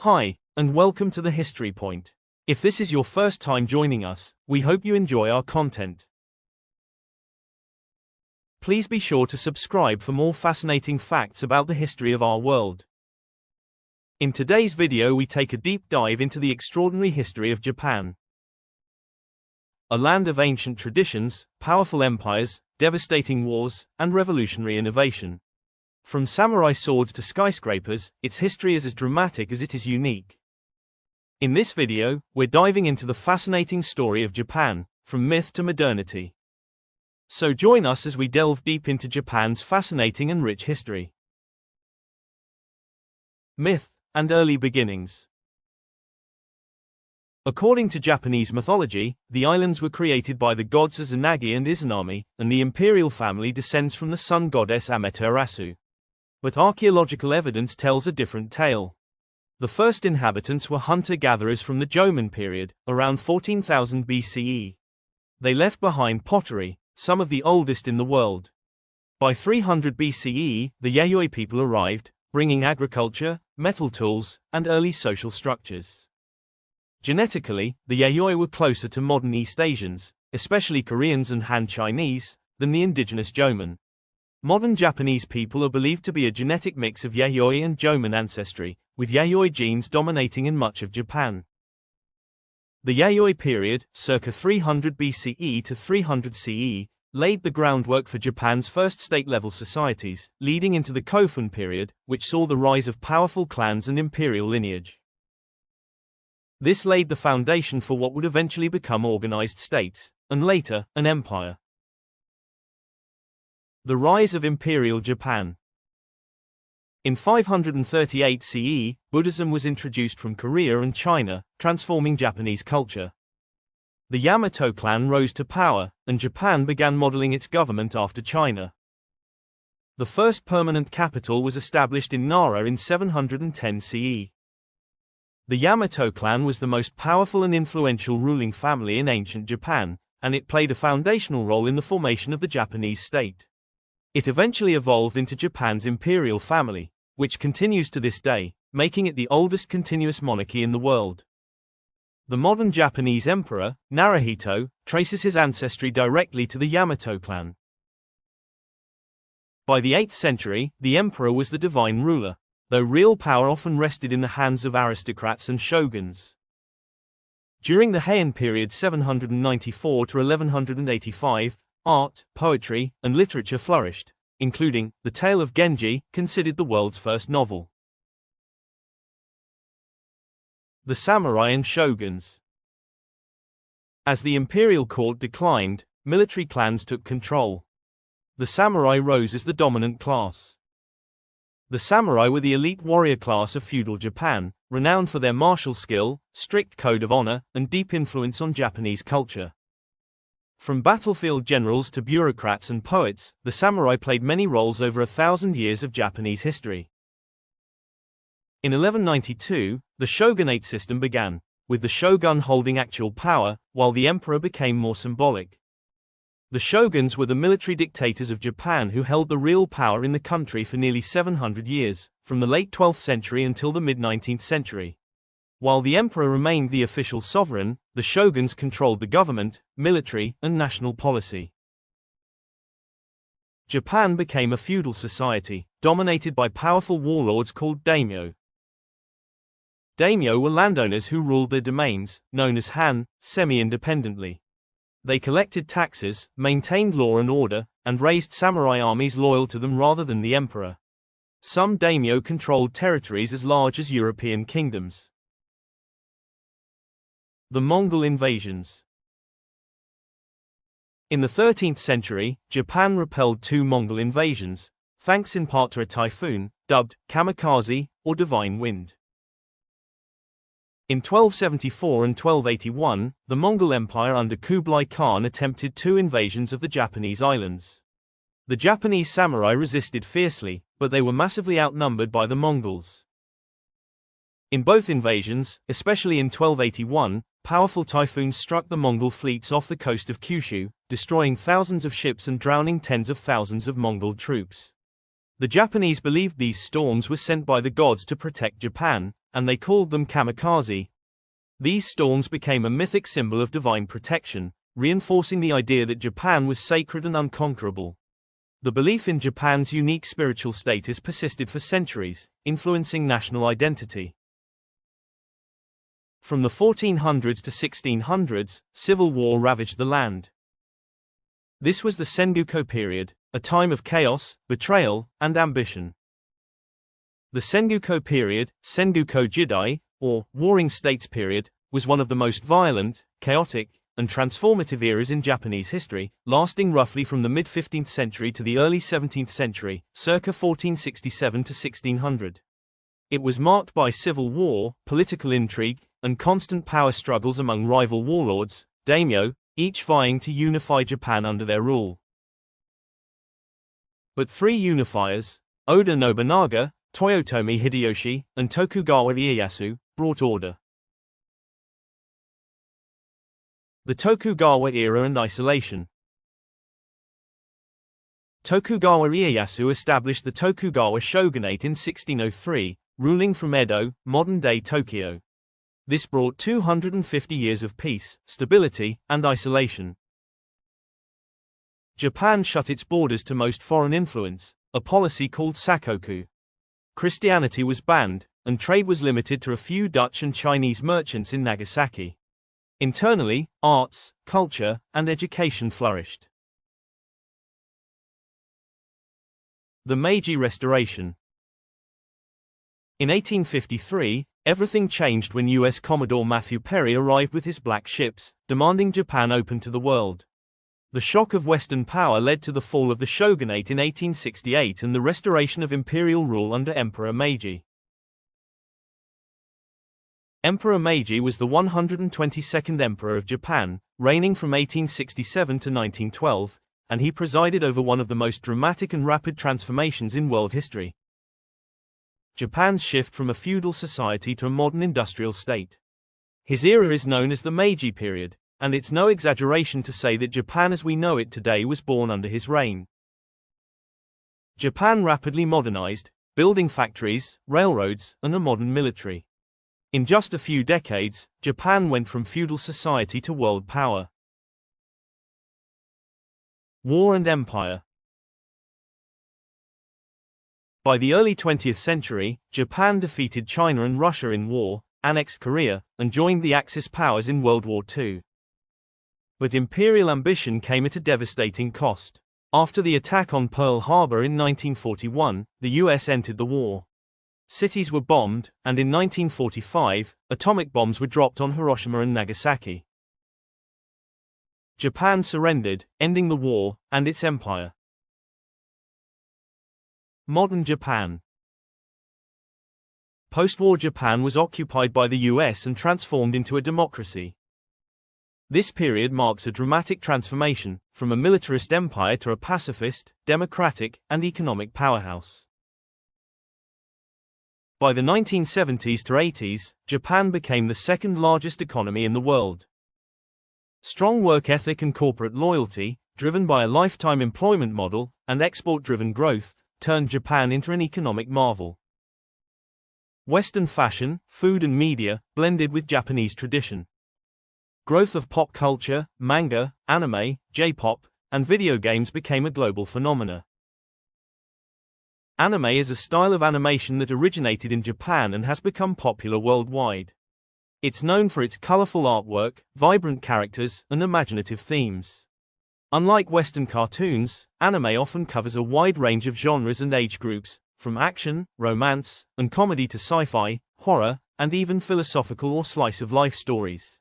Hi, and welcome to the History Point. If this is your first time joining us, we hope you enjoy our content. Please be sure to subscribe for more fascinating facts about the history of our world. In today's video we take a deep dive into the extraordinary history of Japan. A land of ancient traditions, powerful empires, devastating wars, and revolutionary innovation. From samurai swords to skyscrapers, its history is as dramatic as it is unique. In this video, we're diving into the fascinating story of Japan, from myth to modernity. So join us as we delve deep into Japan's fascinating and rich history. Myth and early beginnings. According to Japanese mythology, the islands were created by the gods Izanagi and Izanami, and the imperial family descends from the sun goddess Amaterasu. But archaeological evidence tells a different tale. The first inhabitants were hunter-gatherers from the Jomon period, around 14,000 BCE. They left behind pottery, some of the oldest in the world. By 300 BCE, the Yayoi people arrived, bringing agriculture, metal tools, and early social structures. Genetically, the Yayoi were closer to modern East Asians, especially Koreans and Han Chinese, than the indigenous Jomon. Modern Japanese people are believed to be a genetic mix of Yayoi and Jomon ancestry, with Yayoi genes dominating in much of Japan. The Yayoi period, circa 300 BCE to 300 CE, laid the groundwork for Japan's first state-level societies, leading into the Kofun period, which saw the rise of powerful clans and imperial lineage. This laid the foundation for what would eventually become organized states, and later, an empire. The rise of Imperial Japan. In 538 CE, Buddhism was introduced from Korea and China, transforming Japanese culture. The Yamato clan rose to power, and Japan began modeling its government after China. The first permanent capital was established in Nara in 710 CE. The Yamato clan was the most powerful and influential ruling family in ancient Japan, and it played a foundational role in the formation of the Japanese state. It eventually evolved into Japan's imperial family, which continues to this day, making it the oldest continuous monarchy in the world. The modern Japanese emperor, Naruhito, traces his ancestry directly to the Yamato clan. By the 8th century, the emperor was the divine ruler, though real power often rested in the hands of aristocrats and shoguns. During the Heian period 794 to 1185, art, poetry, and literature flourished, including The Tale of Genji, considered the world's first novel. The samurai and shoguns. As the imperial court declined, military clans took control. The samurai rose as the dominant class. The samurai were the elite warrior class of feudal Japan, renowned for their martial skill, strict code of honor, and deep influence on Japanese culture. From battlefield generals to bureaucrats and poets, the samurai played many roles over 1,000 years of Japanese history. In 1192, the shogunate system began, with the shogun holding actual power, while the emperor became more symbolic. The shoguns were the military dictators of Japan who held the real power in the country for nearly 700 years, from the late 12th century until the mid-19th century. While the emperor remained the official sovereign, the shoguns controlled the government, military, and national policy. Japan became a feudal society, dominated by powerful warlords called daimyo. Daimyo were landowners who ruled their domains, known as han, semi-independently. They collected taxes, maintained law and order, and raised samurai armies loyal to them rather than the emperor. Some daimyo controlled territories as large as European kingdoms. The Mongol invasions. In the 13th century, Japan repelled 2 Mongol invasions, thanks in part to a typhoon, dubbed kamikaze, or divine wind. In 1274 and 1281, the Mongol Empire under Kublai Khan attempted 2 invasions of the Japanese islands. The Japanese samurai resisted fiercely, but they were massively outnumbered by the Mongols. In both invasions, especially in 1281, powerful typhoons struck the Mongol fleets off the coast of Kyushu, destroying thousands of ships and drowning tens of thousands of Mongol troops. The Japanese believed these storms were sent by the gods to protect Japan, and they called them kamikaze. These storms became a mythic symbol of divine protection, reinforcing the idea that Japan was sacred and unconquerable. The belief in Japan's unique spiritual status persisted for centuries, influencing national identity. From the 1400s to 1600s, civil war ravaged the land. This was the Sengoku period, a time of chaos, betrayal, and ambition. The Sengoku period, Sengoku Jidai, or Warring States period, was one of the most violent, chaotic, and transformative eras in Japanese history, lasting roughly from the mid-15th century to the early 17th century, circa 1467 to 1600. It was marked by civil war, political intrigue, and constant power struggles among rival warlords, daimyo, each vying to unify Japan under their rule. But three unifiers, Oda Nobunaga, Toyotomi Hideyoshi, and Tokugawa Ieyasu, brought order. The Tokugawa era and isolation. Tokugawa Ieyasu established the Tokugawa shogunate in 1603, ruling from Edo, modern-day Tokyo. This brought 250 years of peace, stability, and isolation. Japan shut its borders to most foreign influence, a policy called sakoku. Christianity was banned, and trade was limited to a few Dutch and Chinese merchants in Nagasaki. Internally, arts, culture, and education flourished. The Meiji Restoration. In 1853, everything changed when U.S. Commodore Matthew Perry arrived with his black ships, demanding Japan open to the world. The shock of Western power led to the fall of the shogunate in 1868 and the restoration of imperial rule under Emperor Meiji. Emperor Meiji was the 122nd Emperor of Japan, reigning from 1867 to 1912, and he presided over one of the most dramatic and rapid transformations in world history. Japan's shift from a feudal society to a modern industrial state. His era is known as the Meiji period, and it's no exaggeration to say that Japan as we know it today was born under his reign. Japan rapidly modernized, building factories, railroads, and a modern military. In just a few decades, Japan went from feudal society to world power. War and Empire. By the early 20th century, Japan defeated China and Russia in war, annexed Korea, and joined the Axis powers in World War II. But imperial ambition came at a devastating cost. After the attack on Pearl Harbor in 1941, the US entered the war. Cities were bombed, and in 1945, atomic bombs were dropped on Hiroshima and Nagasaki. Japan surrendered, ending the war, and its empire. Modern Japan. Post-war Japan was occupied by the US and transformed into a democracy. This period marks a dramatic transformation, from a militarist empire to a pacifist, democratic, and economic powerhouse. By the 1970s to 80s, Japan became the second largest economy in the world. Strong work ethic and corporate loyalty, driven by a lifetime employment model, and export-driven growth, turned Japan into an economic marvel. Western fashion, food and media, blended with Japanese tradition. Growth of pop culture, manga, anime, J-pop, and video games became a global phenomena. Anime is a style of animation that originated in Japan and has become popular worldwide. It's known for its colorful artwork, vibrant characters, and imaginative themes. Unlike Western cartoons, anime often covers a wide range of genres and age groups, from action, romance, and comedy to sci-fi, horror, and even philosophical or slice-of-life stories.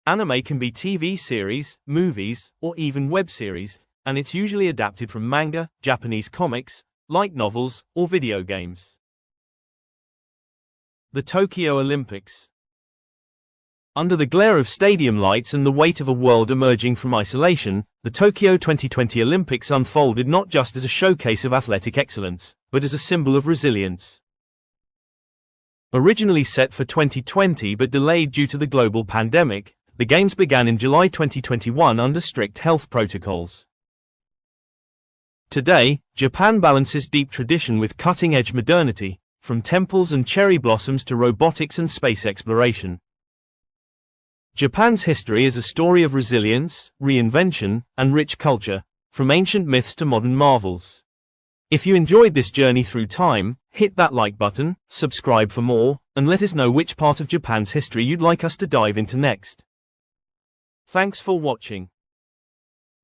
Anime can be TV series, movies, or even web series, and it's usually adapted from manga, Japanese comics, light novels, or video games. The Tokyo Olympics. Under the glare of stadium lights and the weight of a world emerging from isolation, the Tokyo 2020 Olympics unfolded not just as a showcase of athletic excellence, but as a symbol of resilience. Originally set for 2020 but delayed due to the global pandemic, the Games began in July 2021 under strict health protocols. Today, Japan balances deep tradition with cutting-edge modernity, from temples and cherry blossoms to robotics and space exploration. Japan's history is a story of resilience, reinvention, and rich culture, from ancient myths to modern marvels. If you enjoyed this journey through time, hit that like button, subscribe for more, and let us know which part of Japan's history you'd like us to dive into next. Thanks for watching.